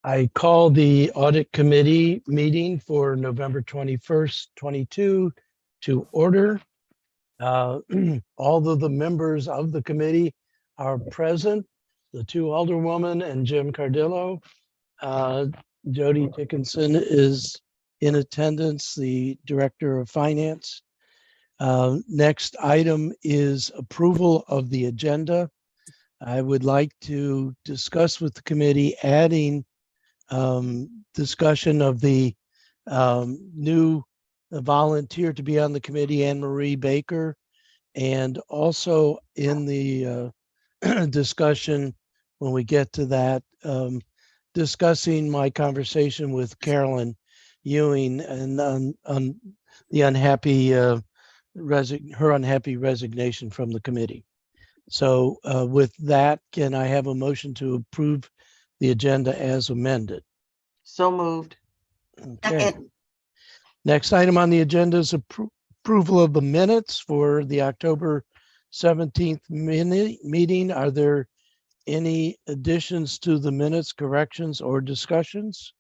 I call the Audit Committee meeting for November 21st, 22 to order. All of the members of the committee are present, the two alderwomen and Jim Cardillo. Jody Dickinson is in attendance, the Director of Finance. Next item is approval of the agenda. I would like to discuss with the committee adding discussion of the new volunteer to be on the committee, Anne Marie Baker, and also in the discussion when we get to that, discussing my conversation with Carolyn Ewing and on the unhappy her unhappy resignation from the committee. So with that, can I have a motion to approve the agenda as amended? So moved. Okay. Next item on the agenda is approval of the minutes for the October 17th meeting. Are there any additions to the minutes, corrections, or discussions?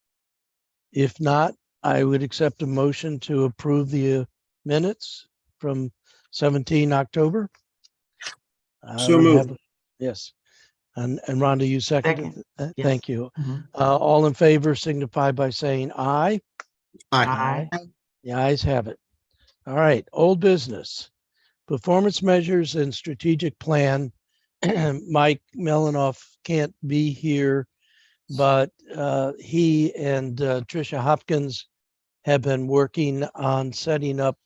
If not, I would accept a motion to approve the minutes from 17 October. So moved. Yes. And Rhonda, you seconded. Second. Yes. Thank you. Mhm. All in favor signify by saying aye. Aye. The ayes have it. All right, old business. Performance measures and strategic plan. Mike Melanoff can't be here, but he and Tricia Hopkins have been working on setting up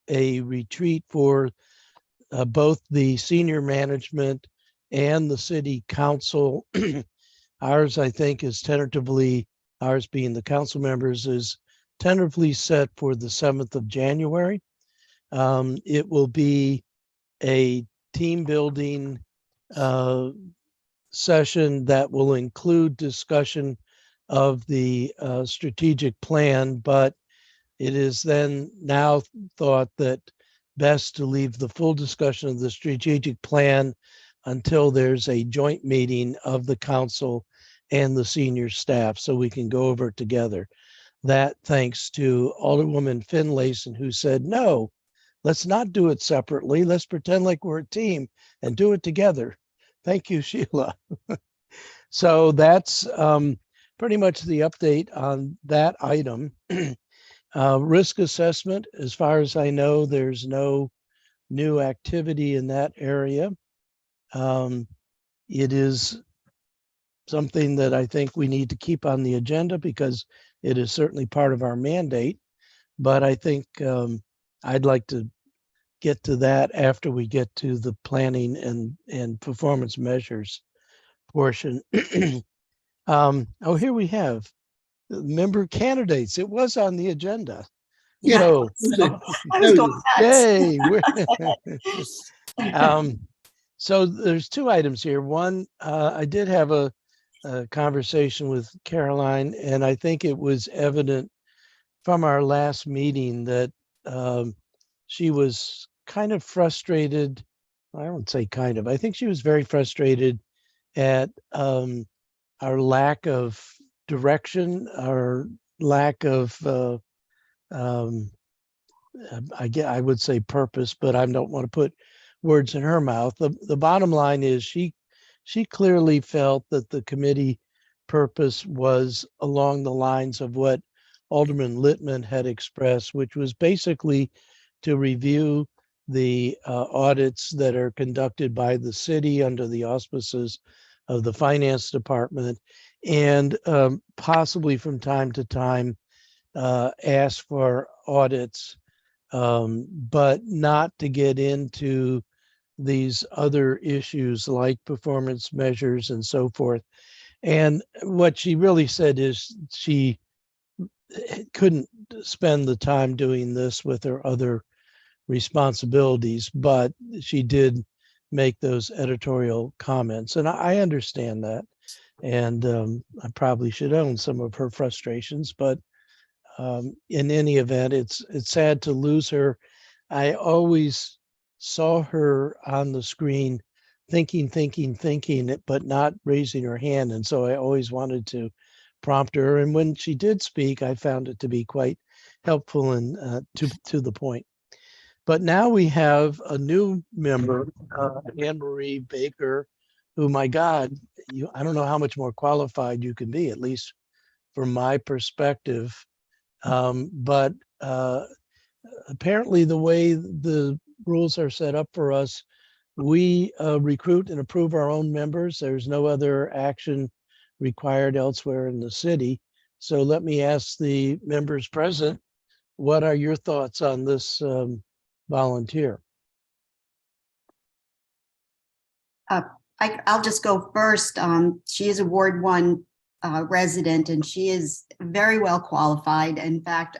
a retreat for both the senior management and the city council. Ours, I think, is tentatively, ours being the council members, is tentatively set for the 7th of January. It will be a team building session that will include discussion of the strategic plan, but it is then now thought that best to leave the full discussion of the strategic plan until there's a joint meeting of the council and the senior staff so we can go over it together. That thanks to Alderwoman Finlayson, who said, no, let's not do it separately. Let's pretend like we're a team and do it together. Thank you, Sheila. So that's pretty much the update on that item. Risk assessment, as far as I know, there's no new activity in that area. It is something that I think we need to keep on the agenda because it is certainly part of our mandate. But I think I'd like to get to that after we get to the planning and performance measures portion. Oh, here we have member candidates. It was on the agenda. Yeah. So, I was going nuts. yay. So there's two items here. One, I did have a conversation with Caroline, and I think it was evident from our last meeting that she was kind of frustrated. I don't say kind of, I think she was very frustrated at our lack of direction, our lack of, I would say purpose, but I don't want to put words in her mouth. The bottom line is she clearly felt that the committee purpose was along the lines of what Alderman Littman had expressed, which was basically to review the audits that are conducted by the city under the auspices of the finance department, and possibly from time to time ask for audits, but not to get into these other issues like performance measures and so forth. And what she really said is she couldn't spend the time doing this with her other responsibilities, but she did make those editorial comments. And I understand that. And I probably should own some of her frustrations, but in any event, it's sad to lose her. I always saw her on the screen thinking, but not raising her hand. And so I always wanted to prompt her. And when she did speak, I found it to be quite helpful and to the point. But now we have a new member, Anne Marie Baker, who, my God, I don't know how much more qualified you can be, at least from my perspective. But apparently the way the rules are set up for us, we recruit and approve our own members. There's no other action required elsewhere in the city. So let me ask the members present, what are your thoughts on this volunteer? I'll just go first. She is a Ward 1 resident, and she is very well qualified. In fact,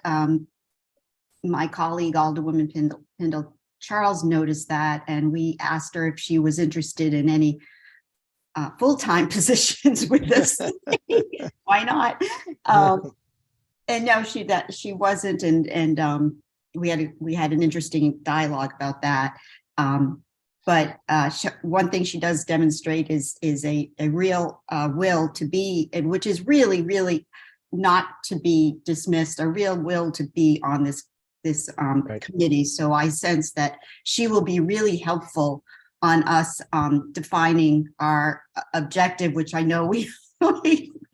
my colleague, Alderwoman Pindle Charles, noticed that, and we asked her if she was interested in any full-time positions with this. Why not? And no, she wasn't, and we had an interesting dialogue about that. But one thing she does demonstrate is a real will to be, and which is really, really not to be dismissed, a real will to be on this Right. committee. So I sense that she will be really helpful on us defining our objective, which I know we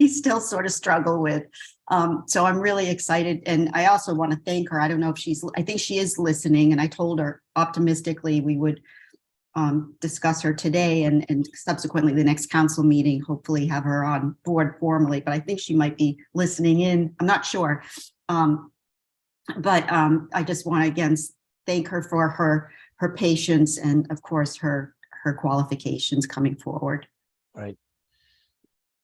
still sort of struggle with. So I'm really excited. And I also want to thank her. I don't know if I think she is listening, and I told her optimistically we would discuss her today and subsequently the next council meeting, hopefully have her on board formally, but I think she might be listening in. I'm not sure. But I just want to again thank her for her patience and of course her qualifications coming forward. Right.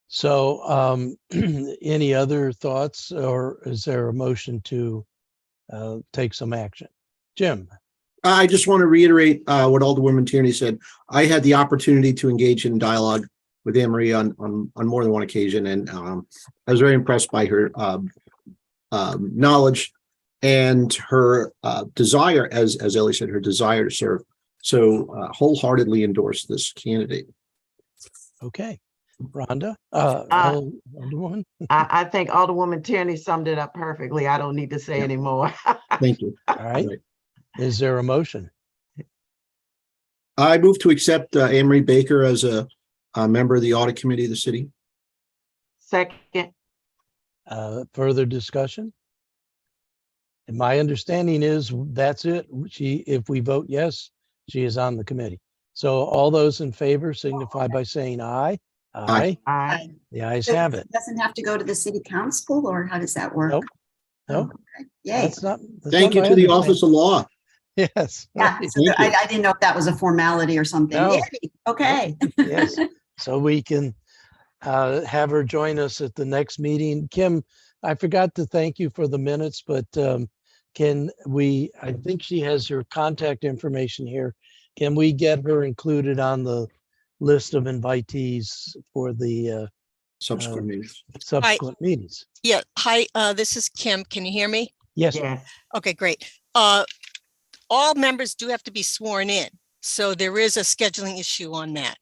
So any other thoughts, or is there a motion to take some action? Jim. I just want to reiterate what Alderwoman Tierney said. I had the opportunity to engage in dialogue with Anne Marie on more than one occasion, and I was very impressed by her knowledge and her desire, as Ellie said, her desire to serve. So wholeheartedly endorse this candidate. Okay. Rhonda, Alderwoman. I think Alderwoman Tierney summed it up perfectly. I don't need to say any more. Thank you. All right. Is there a motion? I move to accept Anne Marie Baker as a member of the Audit Committee of the city. Second. Further discussion? And my understanding is that's it. If we vote yes, she is on the committee. So all those in favor signify by saying aye. Aye. Aye. The ayes have it. Doesn't have to go to the city council, or how does that work? Nope. Nope. Okay. Yay. That's Thank you not to the my Office of Law. Yes. Yeah, Right. so I didn't know if that was a formality or something. No. Yay. Okay. Yes. So we can have her join us at the next meeting. Kim, I forgot to thank you for the minutes, but I think she has your contact information here. Can we get her included on the list of invitees for the Subsequent meetings. subsequent meetings? Yeah. Hi, this is Kim. Can you hear me? Yes. Yes. Okay, great. All members do have to be sworn in. So there is a scheduling issue on that.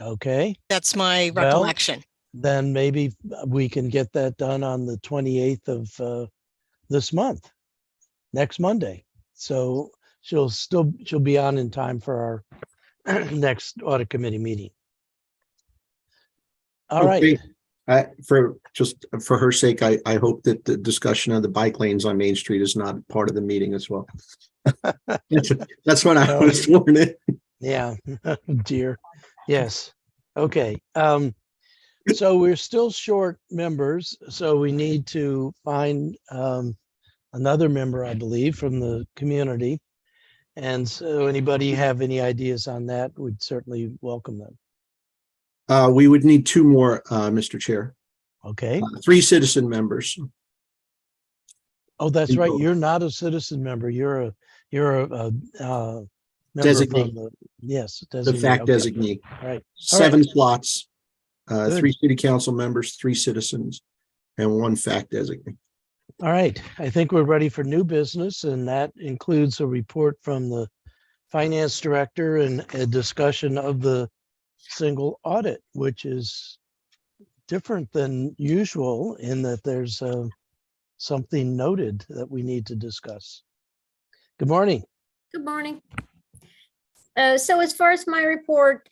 Okay. That's my Well, recollection. Then maybe we can get that done on the 28th of this month, next Monday. So she'll be on in time for our next audit committee meeting. All right. For her sake, I hope that the discussion of the bike lanes on Main Street is not part of the meeting as well. That's when I was sworn in. Yeah. Dear. Yes. Okay. So we're still short members, so we need to find another member, I believe, from the community. And so anybody have any ideas on that, would certainly welcome them. We would need two more, Mr. Chair. Okay. 3 citizen members. Oh, that's right. You're not a citizen member. You're a member Designee. from the, yes. The Designee. fact Okay. designee. All right. 7 slots, Good. 3 city council members, 3 citizens, and 1 fact designee. All right. I think we're ready for new business, and that includes a report from the finance director and a discussion of the single audit, which is different than usual in that there's something noted that we need to discuss. Good morning. Good morning. So as far as my report,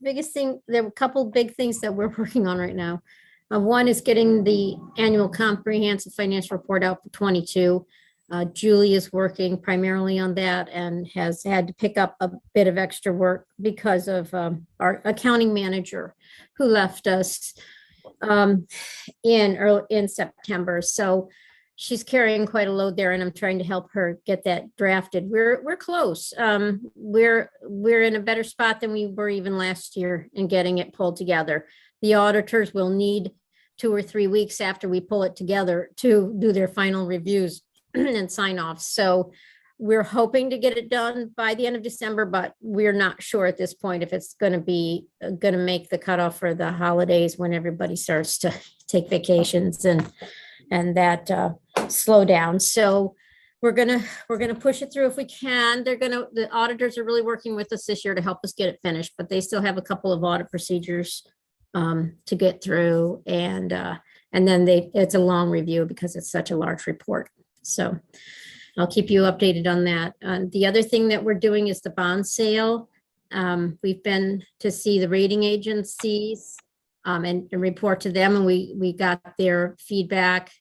biggest thing, there were a couple big things that we're working on right now. One is getting the annual comprehensive financial report out for 22. Julie is working primarily on that and has had to pick up a bit of extra work because of our accounting manager who left us in September. So she's carrying quite a load there, and I'm trying to help her get that drafted. We're close. We're in a better spot than we were even last year in getting it pulled together. The auditors will need 2 or 3 weeks after we pull it together to do their final reviews and sign off. So we're hoping to get it done by the end of December, but we're not sure at this point if it's going to make the cutoff for the holidays when everybody starts to take vacations and that slow down. So we're gonna push it through if we can. The auditors are really working with us this year to help us get it finished, but they still have a couple of audit procedures to get through, and then it's a long review because it's such a large report. So I'll keep you updated on that. The other thing that we're doing is the bond sale. We've been to see the rating agencies and report to them, and we got their feedback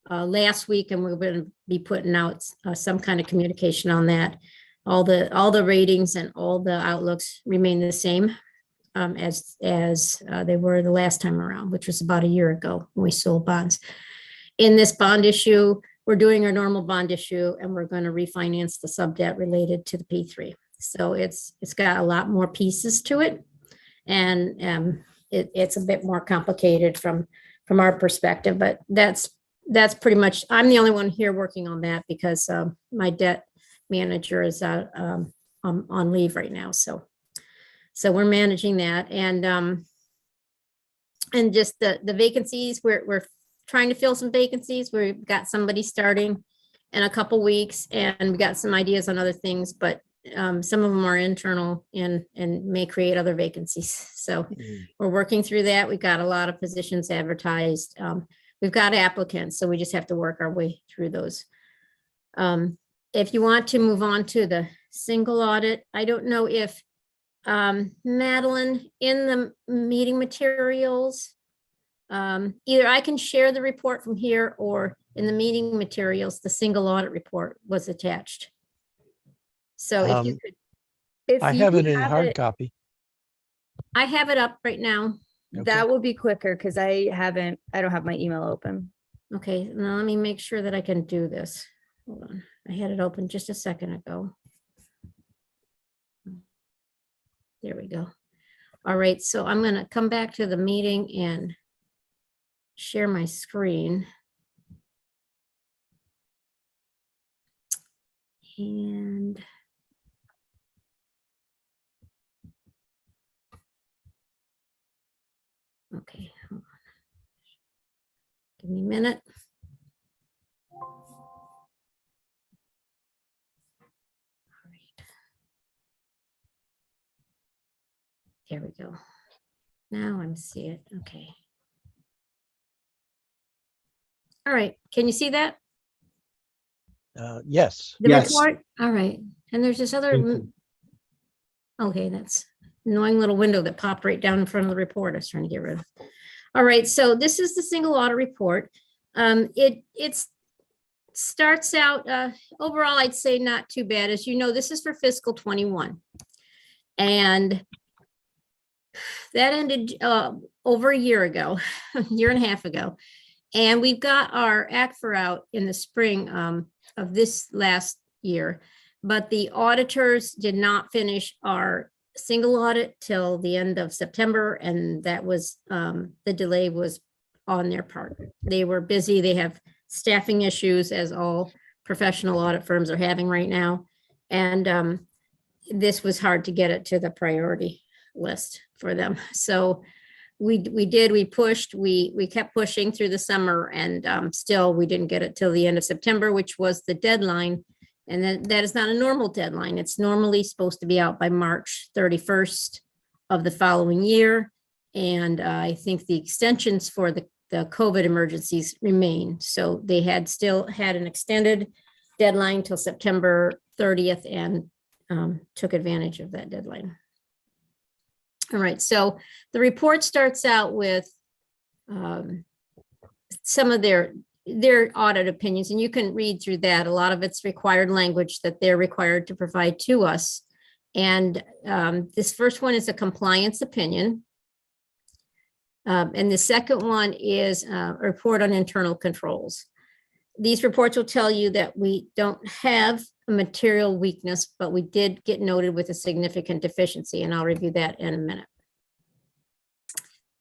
last week, and we're going to be putting out some kind of communication on that. All the ratings and all the outlooks remain the same as they were the last time around, which was about a year ago when we sold bonds. In this bond issue, we're doing our normal bond issue, and we're going to refinance the sub debt related to the P3. So it's got a lot more pieces to it, and it's a bit more complicated from our perspective. But that's pretty much. I'm the only one here working on that because my debt manager is out on leave right now. So we're managing that, and just the vacancies. We're trying to fill some vacancies. We've got somebody starting in a couple weeks, and we got some ideas on other things, but some of them are internal and may create other vacancies. So we're working through that. We've got a lot of positions advertised. We've got applicants, so we just have to work our way through those. If you want to move on to the single audit, I don't know if Madeline, in the meeting materials, either I can share the report from here, or in the meeting materials, the single audit report was attached. So if you could. I have it in hard copy. I have it up right now. Okay. That will be quicker because I don't have my email open. Okay, now let me make sure that I can do this. Hold on, I had it open just a second ago. There we go. All right, so I'm going to come back to the meeting and share my screen. And okay, hold on. Give me a minute. All right. There we go. Now I'm seeing it. Okay. All right. Can you see that? Yes. The Yes. report? All right. And there's this other. Thank you. Okay, that's annoying little window that popped right down in front of the report. I was trying to get rid of. All right, so this is the single audit report. It starts out overall, I'd say not too bad. As you know, this is for fiscal 21, and that ended over a year ago, year and a half ago, and we've got our ACFR out in the spring of this last year, but the auditors did not finish our single audit till the end of September, and that was the delay was on their part. They were busy. They have staffing issues, as all professional audit firms are having right now, and this was hard to get it to the priority list for them. So we pushed, we kept pushing through the summer, and still we didn't get it till the end of September, which was the deadline. And then that is not a normal deadline. It's normally supposed to be out by March 31st of the following year. And I think the extensions for the COVID emergencies remain. So they had still had an extended deadline till September 30th and took advantage of that deadline. All right, so the report starts out with some of their audit opinions, and you can read through that. A lot of it's required language that they're required to provide to us. And this first one is a compliance opinion. And the second one is a report on internal controls. These reports will tell you that we don't have a material weakness, but we did get noted with a significant deficiency, and I'll review that in a minute.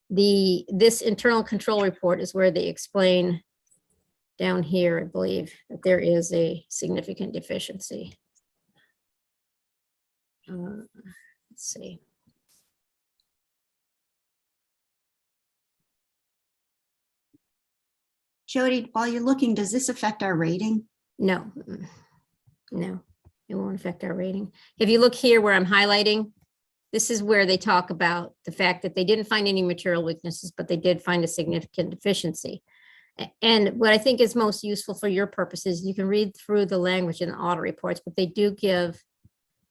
This internal control report is where they explain down here, I believe, that there is a significant deficiency. Let's see. Jody, while you're looking, does this affect our rating? No, no, it won't affect our rating. If you look here where I'm highlighting, this is where they talk about the fact that they didn't find any material weaknesses, but they did find a significant deficiency. And what I think is most useful for your purposes, you can read through the language in the audit reports, but they do give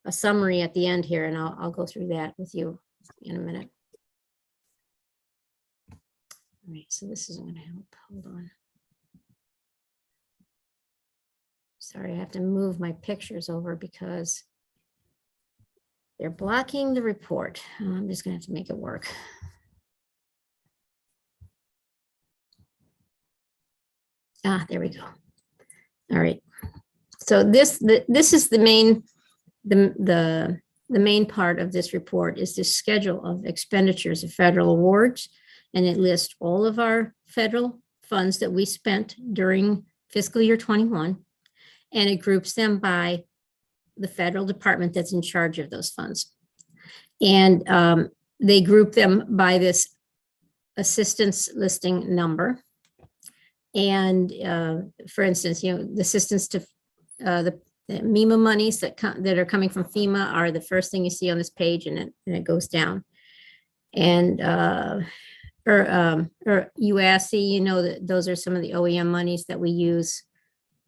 a summary at the end here, and I'll go through that with you in a minute. All right, so this isn't going to help. Hold on. Sorry, I have to move my pictures over because they're blocking the report. I'm just going to have to make it work. Ah, there we go. All right. So this is the main part of this report is this schedule of expenditures of federal awards, and it lists all of our federal funds that we spent during fiscal year 21, and it groups them by the federal department that's in charge of those funds. And they group them by this assistance listing number. And for instance, the assistance to the MEMA monies that are coming from FEMA are the first thing you see on this page, and it goes down. And or UASC, that those are some of the OEM monies that we use.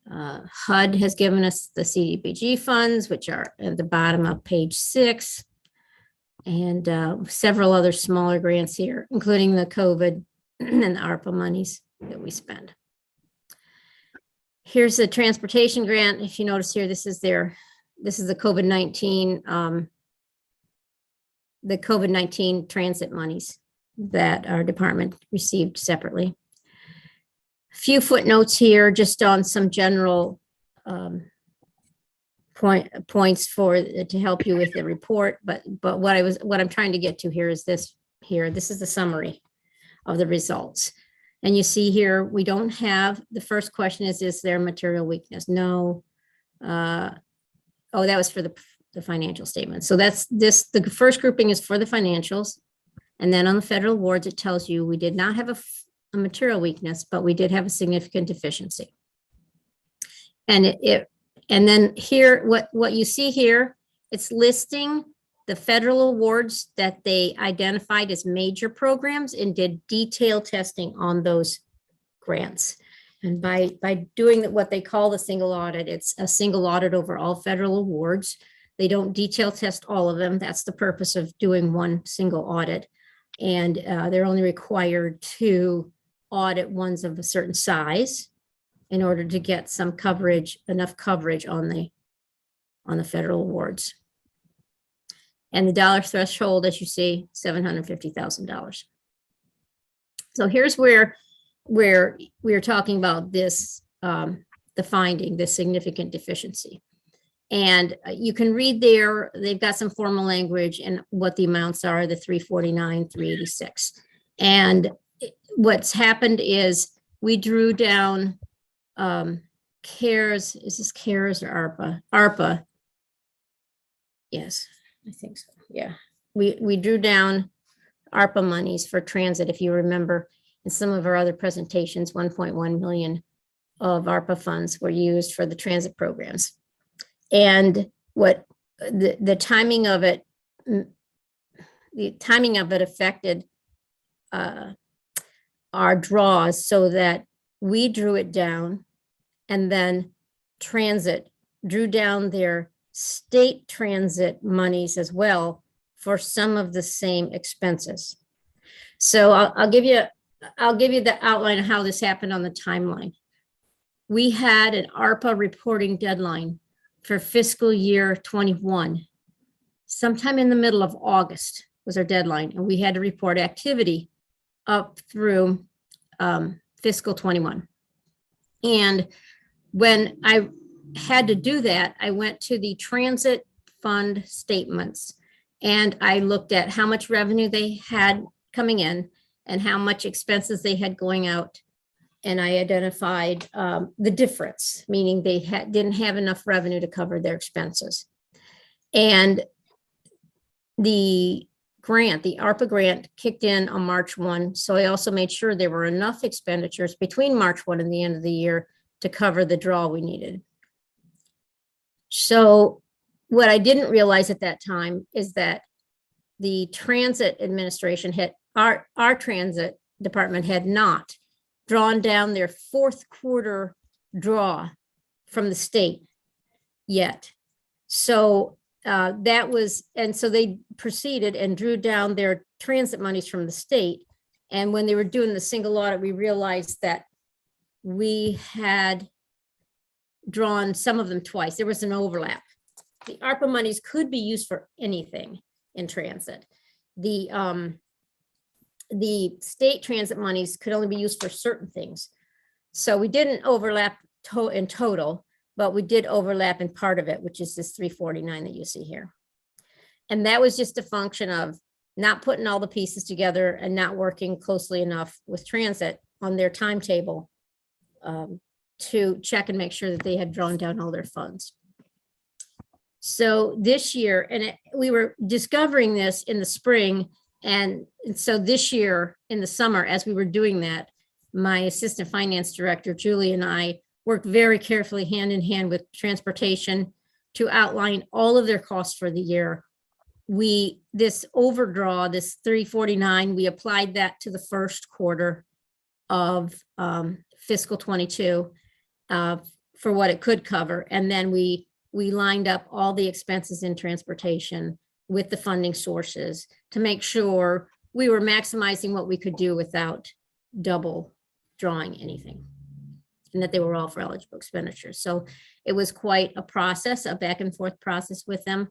HUD has given us the CDBG funds, which are at the bottom of page 6, and several other smaller grants here, including the COVID and the ARPA monies that we spend. Here's the transportation grant. If you notice here, this is the COVID-19 transit monies that our department received separately. A few footnotes here just on some general points to help you with the report, but what I'm trying to get to here is this here. This is the summary of the results. And you see here, we don't have, the first question is there material weakness? No. Oh, that was for the financial statement. So that's the first grouping is for the financials. And then on the federal awards, it tells you we did not have a material weakness, but we did have a significant deficiency. And then here, what you see here, it's listing the federal awards that they identified as major programs and did detailed testing on those grants. And by doing what they call the single audit, it's a single audit over all federal awards. They don't detail test all of them. That's the purpose of doing one single audit. And they're only required to audit ones of a certain size in order to get some coverage, enough coverage on the federal awards. And the dollar threshold, as you see, $750,000. So here's where we're talking about this, the finding, this significant deficiency. And you can read there, they've got some formal language and what the amounts are, the 349, 386. And what's happened is we drew down CARES, is this CARES or ARPA? ARPA. Yes, I think so. Yeah, we drew down ARPA monies for transit. If you remember, in some of our other presentations, 1.1 million of ARPA funds were used for the transit programs. And what the timing of it affected our draws so that we drew it down, and then transit drew down their state transit monies as well for some of the same expenses. So I'll give you the outline of how this happened on the timeline. We had an ARPA reporting deadline for fiscal year 21. Sometime in the middle of August was our deadline, and we had to report activity up through fiscal 21. And when I had to do that, I went to the transit fund statements and I looked at how much revenue they had coming in and how much expenses they had going out. And I identified the difference, meaning they didn't have enough revenue to cover their expenses. And the grant, the ARPA grant, kicked in on March 1. So I also made sure there were enough expenditures between March 1 and the end of the year to cover the draw we needed. So what I didn't realize at that time is that the transit administration had, our transit department had not drawn down their fourth quarter draw from the state yet. So that was, and so they proceeded and drew down their transit monies from the state. And when they were doing the single audit, we realized that we had drawn some of them twice. There was an overlap. The ARPA monies could be used for anything in transit. The state transit monies could only be used for certain things. So we didn't overlap in total, but we did overlap in part of it, which is this 349 that you see here. And that was just a function of not putting all the pieces together and not working closely enough with transit on their timetable to check and make sure that they had drawn down all their funds. So this year, and we were discovering this in the spring, and so this year in the summer, as we were doing that, my assistant finance director, Julie, and I worked very carefully hand in hand with transportation to outline all of their costs for the year. This overdraw, this 349, we applied that to the first quarter of fiscal 22 for what it could cover. And then we lined up all the expenses in transportation with the funding sources to make sure we were maximizing what we could do without double drawing anything, and that they were all for eligible expenditures. So it was quite a process, a back and forth process with them,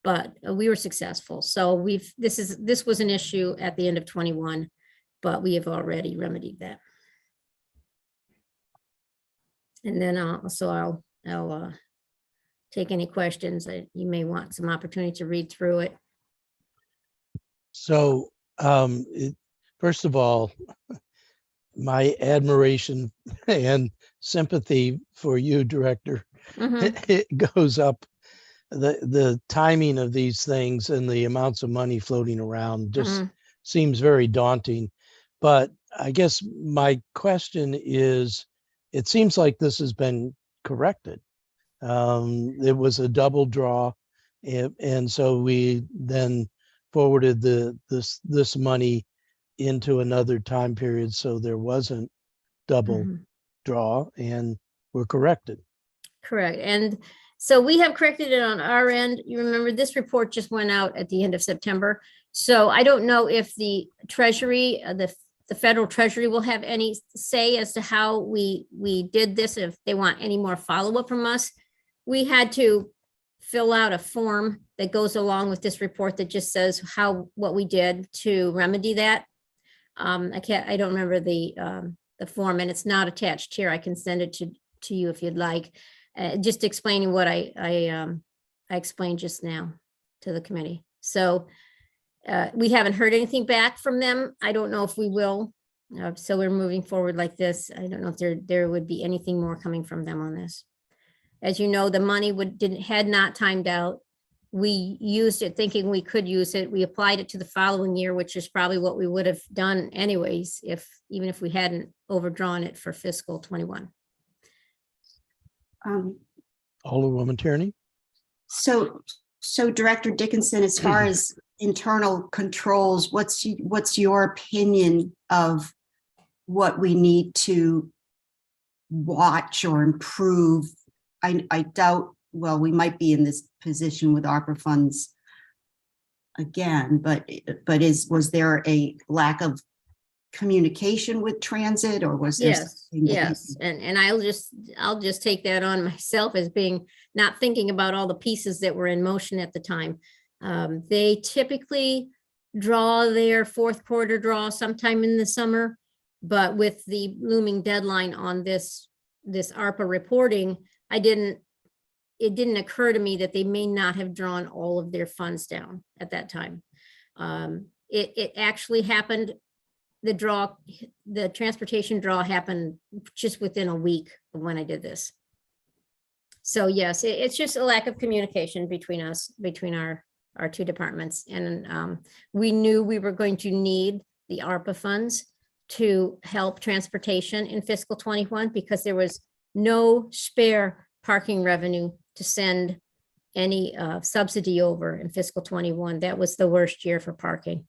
but we were successful. So this was an issue at the end of 21, but we have already remedied that. And then I'll take any questions that you may want some opportunity to read through it. So first of all, my admiration and sympathy for you, Director, it goes up. The timing of these things and the amounts of money floating around just seems very daunting. But I guess my question is, it seems like this has been corrected. It was a double draw, and so we then forwarded this money into another time period, so there wasn't double draw, and we're corrected. Correct. And so we have corrected it on our end. You remember this report just went out at the end of September. So I don't know if the Treasury, the federal Treasury will have any say as to how we did this, if they want any more follow-up from us. We had to fill out a form that goes along with this report that just says what we did to remedy that. I don't remember the form, and it's not attached here. I can send it to you if you'd like. Just explaining what I explained just now to the committee. So we haven't heard anything back from them. I don't know if we will. So we're moving forward like this. I don't know if there would be anything more coming from them on this. As you know, the money had not timed out. We used it thinking we could use it. We applied it to the following year, which is probably what we would have done anyways, even if we hadn't overdrawn it for fiscal 21. Alderwoman Tierney? So Director Dickinson, as far as internal controls, what's your opinion of what we need to watch or improve? I doubt, well, we might be in this position with ARPA funds again, but was there a lack of communication with transit, or was there? Yes, yes. And I'll just take that on myself as being not thinking about all the pieces that were in motion at the time. They typically draw their fourth quarter draw sometime in the summer, but with the looming deadline on this ARPA reporting, it didn't occur to me that they may not have drawn all of their funds down at that time. It actually happened. The transportation draw happened just within a week of when I did this. So yes, it's just a lack of communication between us, between our two departments. And we knew we were going to need the ARPA funds to help transportation in fiscal 21 because there was no spare parking revenue to send any subsidy over in fiscal 21. That was the worst year for parking.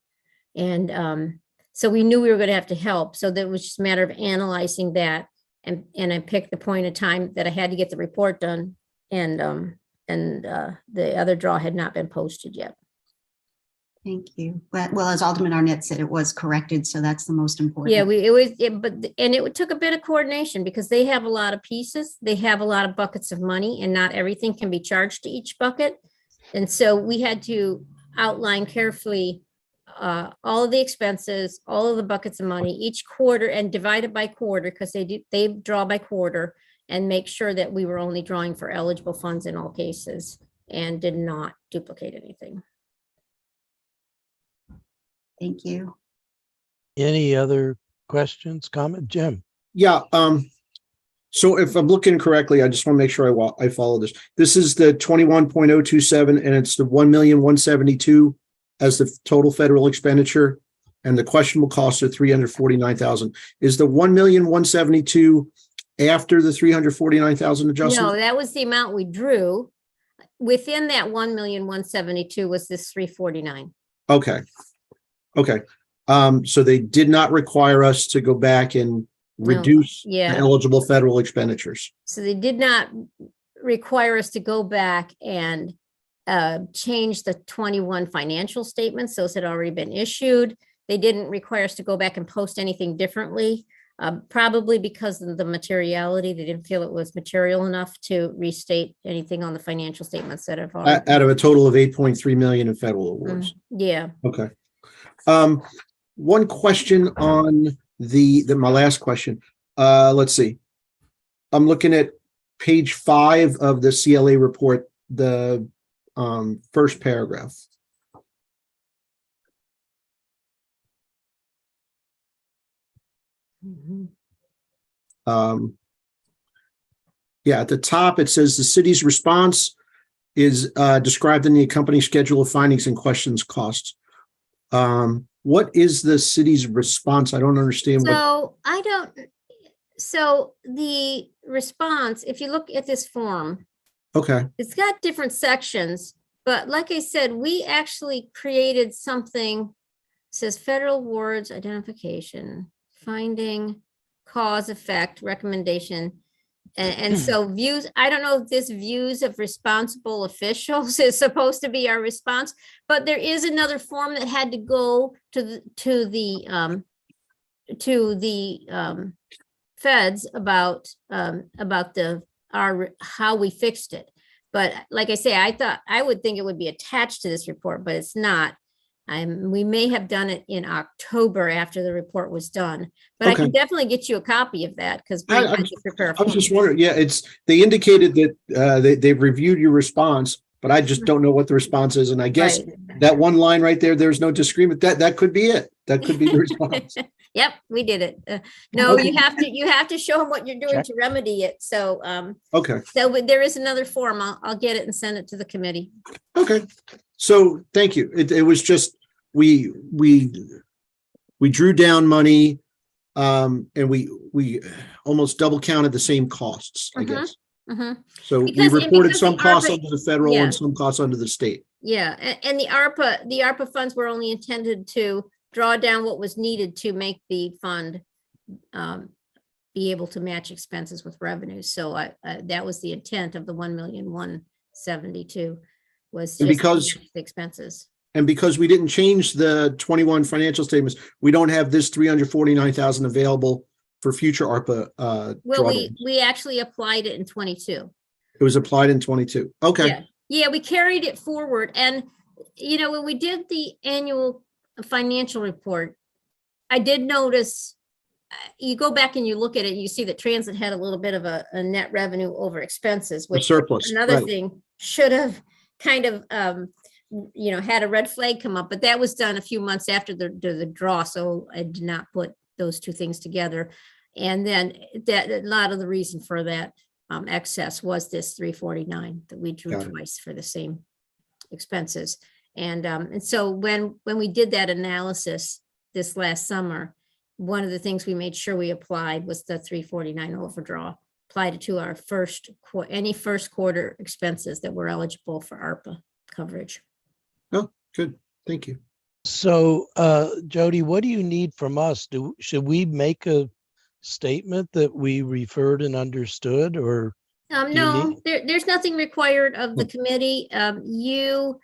And so we knew we were going to have to help. So that was just a matter of analyzing that. And I picked the point of time that I had to get the report done. And the other draw had not been posted yet. Thank you. Well, as Alderman Arnett said, it was corrected. So that's the most important. Yeah, it took a bit of coordination because they have a lot of pieces. They have a lot of buckets of money and not everything can be charged to each bucket. And so we had to outline carefully all of the expenses, all of the buckets of money each quarter and divide it by quarter because they draw by quarter and make sure that we were only drawing for eligible funds in all cases and did not duplicate anything. Thank you. Any other questions, comment, Jim? Yeah. So if I'm looking correctly, I just want to make sure I follow this. This is the 21.027 and it's the 1,172,000 as the total federal expenditure, and the questionable costs are 349,000. Is the 1,172,000 after the 349,000 adjustment? No, that was the amount we drew. Within that 1,172,000 was this 349. Okay. So they did not require us to go back and reduce the eligible federal expenditures. So they did not require us to go back and change the 21 financial statements. Those had already been issued. They didn't require us to go back and post anything differently, probably because of the materiality. They didn't feel it was material enough to restate anything on the financial statements that have already. Out of a total of 8.3 million in federal awards. Yeah. Okay. One question on my last question. Let's see. I'm looking at page 5 of the CLA report, the first paragraph. Yeah, at the top it says the city's response is described in the accompanying schedule of findings and questions costs. What is the city's response? I don't understand. So the response, if you look at this form, okay, it's got different sections, but like I said, we actually created something. It says federal awards, identification, finding, cause, effect, recommendation. And so views, I don't know if this views of responsible officials is supposed to be our response, but there is another form that had to go to the feds about how we fixed it. But like I say, I would think it would be attached to this report, but it's not. We may have done it in October after the report was done, but I can definitely get you a copy of that because I was just wondering. Yeah, they indicated that they've reviewed your response, but I just don't know what the response is. And I guess that one line right there, there's no disagreement. That could be it. That could be the response. Yep, we did it. No, you have to show them what you're doing to remedy it. So okay. So there is another form. I'll get it and send it to the committee. Okay. So thank you. It was just we drew down money and we almost double counted the same costs, I guess. So we reported some costs under the federal and some costs under the state. Yeah, and the ARPA funds were only intended to draw down what was needed to make the fund be able to match expenses with revenues. So that was the intent of the 1,172,000 was And just to because- match the expenses. And because we didn't change the 21 financial statements, we don't have this 349,000 available for future ARPA. Well, drawdowns. we actually applied it in 22. It was applied in 22. Okay. Yeah, yeah, we carried it forward. And, you know, when we did the annual financial report, I did notice, you go back and you look at it, you see that transit had a little bit of a net revenue over expenses, A which surplus. another right. thing should have kind of, you know, had a red flag come up, but that was done a few months after the draw. So I did not put those two things together. And then that a lot of the reason for that excess was this 349 that we drew Got it. twice for the same expenses. And so when we did that analysis this last summer, one of the things we made sure we applied was the 349 overdraw, applied it to our any first quarter expenses that were eligible for ARPA coverage. Oh, good. Thank you. So, Jody, what do you need from us? Should we make a statement that we referred and understood, or? you No, need- there's nothing required of the committee. You,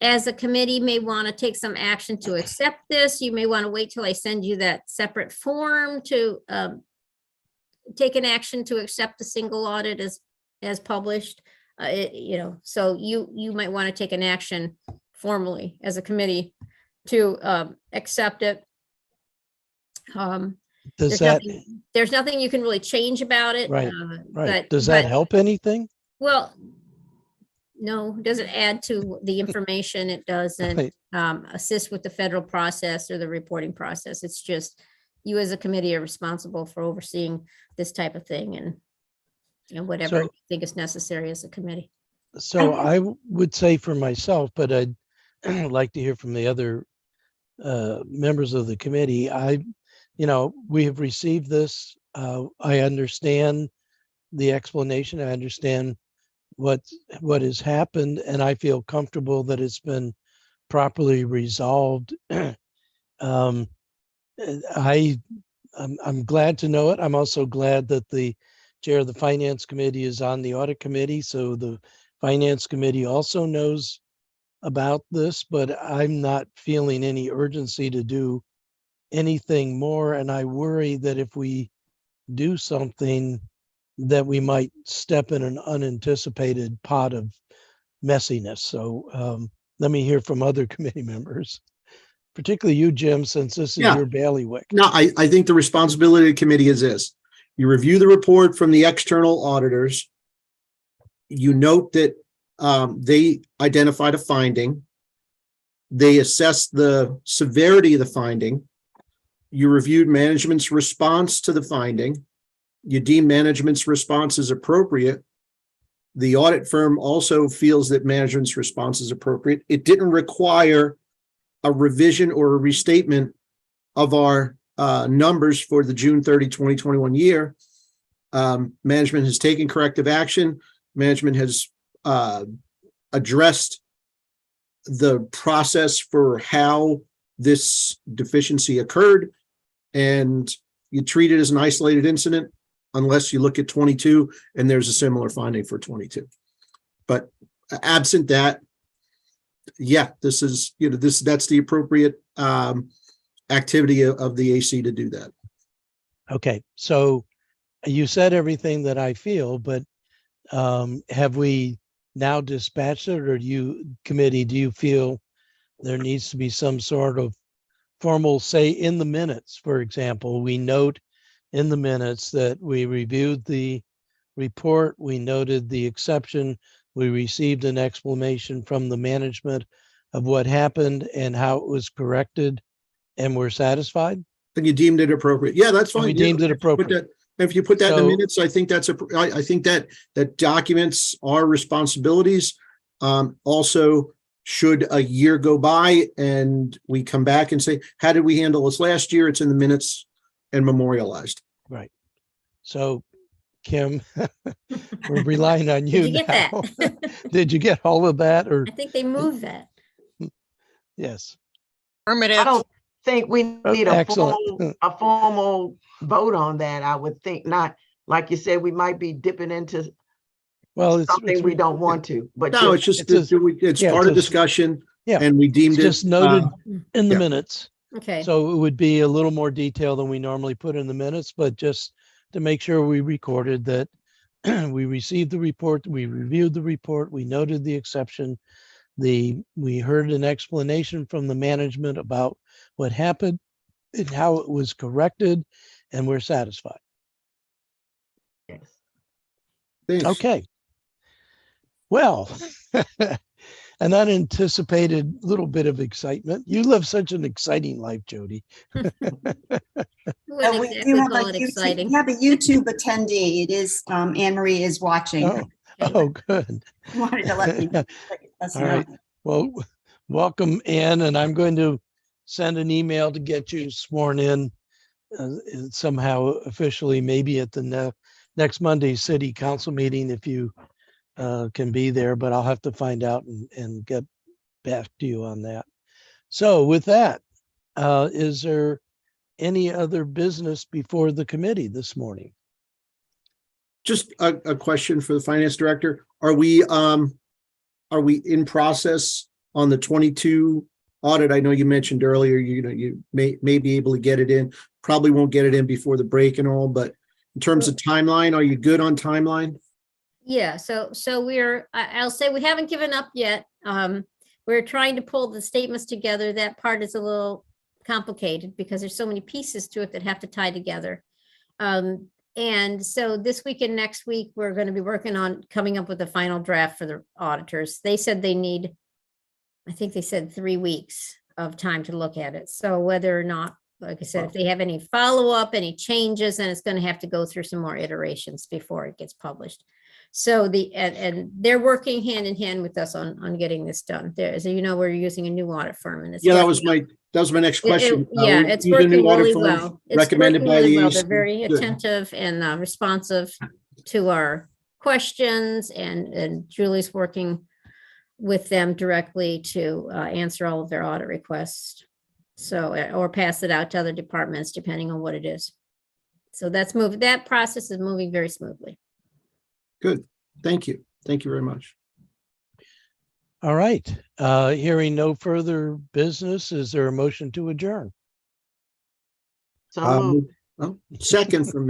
as a committee, may want to take some action to accept this. You may want to wait till I send you that separate form to take an action to accept the single audit as published. You know, so you might want to take an action formally as a committee to accept it. Does that, There's nothing you can really change about it. Right, right, but- does that but- help anything? Well, no, it doesn't add to the information. It doesn't Right. assist with the federal process or the reporting process. It's just you as a committee are responsible for overseeing this type of thing and whatever So- you think is necessary as a committee. So I would say for myself, but I'd like to hear from the other members of the committee. We have received this. I understand the explanation. I understand what has happened, and I feel comfortable that it's been properly resolved. I'm glad to know it. I'm also glad that the chair of the finance committee is on the audit committee, so the finance committee also knows about this, but I'm not feeling any urgency to do anything more. And I worry that if we do something, that we might step in an unanticipated pot of messiness. So let me hear from other committee members, particularly you, Jim, since this is Yeah. your bailiwick. No, I think the responsibility of the committee is this. You review the report from the external auditors. You note that they identified a finding. They assessed the severity of the finding. You reviewed management's response to the finding. You deem management's response is appropriate. The audit firm also feels that management's response is appropriate. It didn't require a revision or a restatement of our numbers for the June 30, 2021 year. Management has taken corrective action. Management has addressed the process for how this deficiency occurred, and you treat it as an isolated incident unless you look at 22 and there's a similar finding for 22. But absent that, yeah, this is, that's the appropriate activity of the AC to do that. Okay, so you said everything that I feel, but have we now dispatched it, or do you feel there needs to be some sort of formal, say in the minutes, for example, we note in the minutes that we reviewed the report, we noted the exception, we received an explanation from the management of what happened and how it was corrected, and we're satisfied? And you deemed it appropriate. Yeah, that's fine. We Yeah, deemed it if you put appropriate. that- If you put that in the So- minutes, I think I think that documents our responsibilities. Also, should a year go by and we come back and say, how did we handle this last year? It's in the minutes and memorialized. Right. So Kim. We're relying on you Did you get now. that? Did you get all of that or I think they moved that. yes? I Affirmative. don't think we need Excellent. a formal vote on that. I would think not. Like you said, we might be dipping into Well, it's something we don't want to, but No, it's just, It's it's yeah, part of it's a- discussion. yeah, And we it's deemed it. just noted in the yeah. minutes. Okay, So it would be a little more detail than we normally put in the minutes, but just to make sure we recorded that we received the report, we reviewed the report, we noted the exception. We heard an explanation from the management about what happened and how it was corrected, and we're satisfied. yes. Thanks. Okay. Well, an unanticipated little bit of excitement. You live such an exciting life, Jody. wouldn't We exactly do have call a it YouTube, exciting. we have a YouTube attendee. It is, Anne Marie is watching. Oh, oh, good. Wanted to let us All know. right. Well, welcome, Ann, and I'm going to send an email to get you sworn in somehow officially, maybe at the next Monday's city council meeting if you can be there, but I'll have to find out and get back to you on that. So with that, is there any other business before the committee this morning? Just a question for the finance director. Are we in process on the 22 audit? I know you mentioned earlier, you may be able to get it in, probably won't get it in before the break and all, but in terms of timeline, are you good on timeline? Yeah, so I'll say we haven't given up yet. We're trying to pull the statements together. That part is a little complicated because there's so many pieces to it that have to tie together. And so this week and next week, we're going to be working on coming up with a final draft for the auditors. They said they need, I think they said 3 weeks of time to look at it. So whether or not, like I said, if they have any follow-up, any changes, then it's going to have to go through some more iterations before it gets published. So and they're working hand in hand with us on getting this done. There, as you know, we're using a new audit firm and it's Yeah, that working was my next question. yeah, We it's use a new working audit really firm well. It's recommended working by really the well. They're AC. very Good. attentive and responsive to our questions, and Julie's working with them directly to answer all of their audit requests. So, or pass it out to other departments, depending on what it is. So that process is moving very smoothly. Good. Thank you. Thank you very much. All right. Hearing no further business, is there a motion to adjourn? So moved. Second from me.